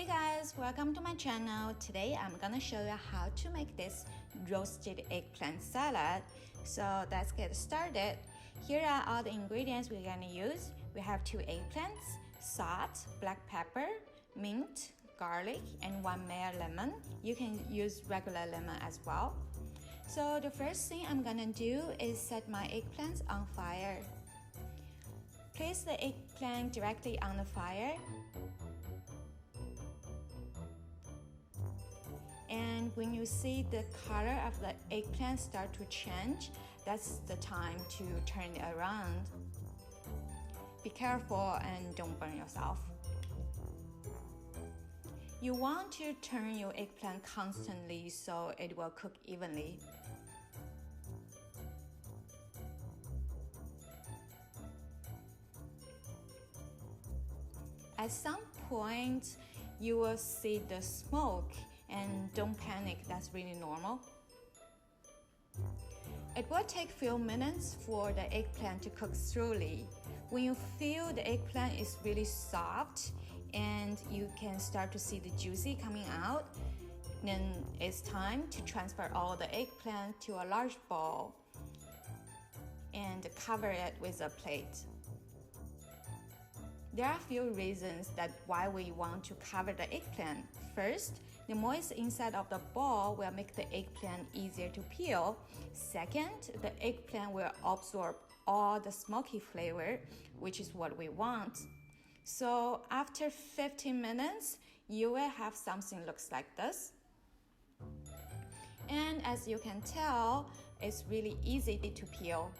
Hey guys, welcome to my channel. Today I'm gonna show you how to make this roasted eggplant salad. So let's get started. Here are all the ingredients we're gonna use. We have 2 eggplants, salt, black pepper, mint, garlic, and 1 Meyer lemon. You can use regular lemon as well. So the first thing I'm gonna do is set my eggplants on fire. Place the eggplant directly on the fire. And when you see the color of the eggplant start to change, that's the time to turn it around. Be careful and don't burn yourself. You want to turn your eggplant constantly so it will cook evenly. At some point, you will see the smoke, and don't panic, that's really normal. It will take a few minutes for the eggplant to cook slowly. When you feel the eggplant is really soft and you can start to see the juicy coming out, then it's time to transfer all the eggplant to a large bowl and cover it with a plate. There are a few reasons that why we want to cover the eggplant. First, the moist inside of the bowl will make the eggplant easier to peel. Second, the eggplant will absorb all the smoky flavor, which is what we want. So after 15 minutes, you will have something looks like this. And as you can tell, it's really easy to peel.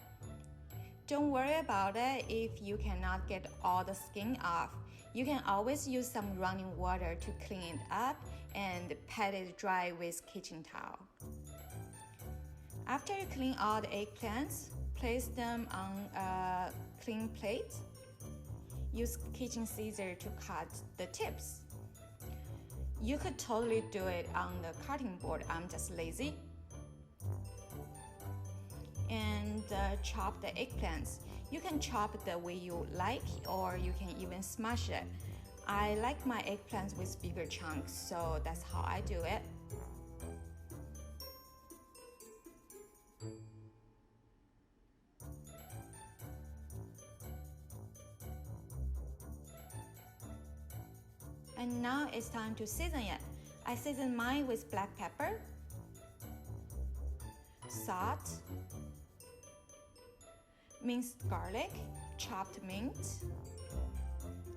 Don't worry about it if you cannot get all the skin off. You can always use some running water to clean it up and pat it dry with kitchen towel. After you clean all the eggplants, place them on a clean plate. Use kitchen scissors to cut the tips. You could totally do it on the cutting board. I'm just lazy. And chop the eggplants. You can chop the way you like, or you can even smash it. I like my eggplants with bigger chunks, so that's how I do it. And now it's time to season it. I season mine with black pepper, salt, minced garlic, chopped mint,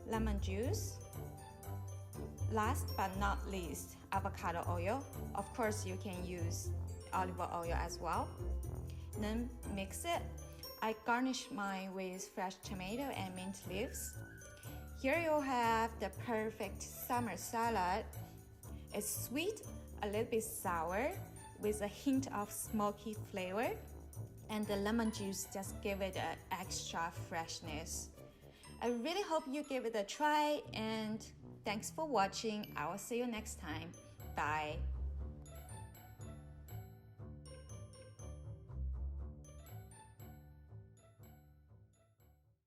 lemon juice, last but not least, avocado oil. Of course, you can use olive oil as well. Then mix it. I garnish mine with fresh tomato and mint leaves. Here you have the perfect summer salad. It's sweet, a little bit sour, with a hint of smoky flavor. And the lemon juice just give it an extra freshness. I really hope you give it a try, and thanks for watching. I will see you next time. Bye.